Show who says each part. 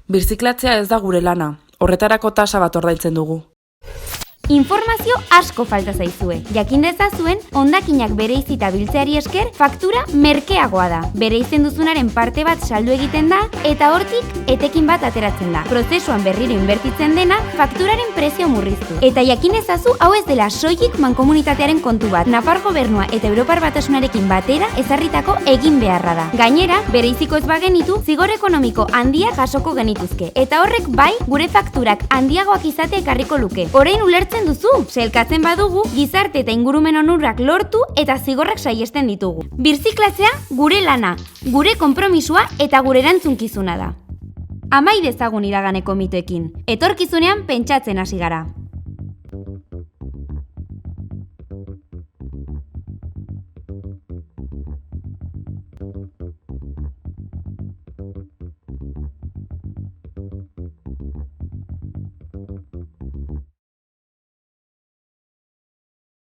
Speaker 1: Birziklatzea ez da gure lana, horretarako tasa bat ordaintzen dugu.
Speaker 2: Informazio asko falta zaizue. Jakin dezazuen, hondakinak bereizita biltzeari esker, faktura merkeagoa da. Bereizen duzunaren parte bat saldu egiten da, eta hortik etekin bat ateratzen da. Prozesuan berriro inbertitzen dena, fakturaren prezio murriztu. Eta jakin dezazu, hau ez dela soilik mankomunitatearen kontu bat. Nafar gobernua eta Europar Batasunarekin batera ezarritako egin beharra da. Gainera, bereiziko ez bagenitu, zigor ekonomiko handiak jasoko genituzke. Eta horrek bai, gure fakturak handiagoak izatea ekarriko luke. Orain ulertzen duzu, selkatzen badugu, gizarte eta ingurumen onurak lortu eta zigorrak saihesten ditugu. Birziklatzea gure lana, gure konpromisua eta gure erantzunkizuna da. Amai dezagun iraganeko mitoekin, etorkizunean pentsatzen hasi gara.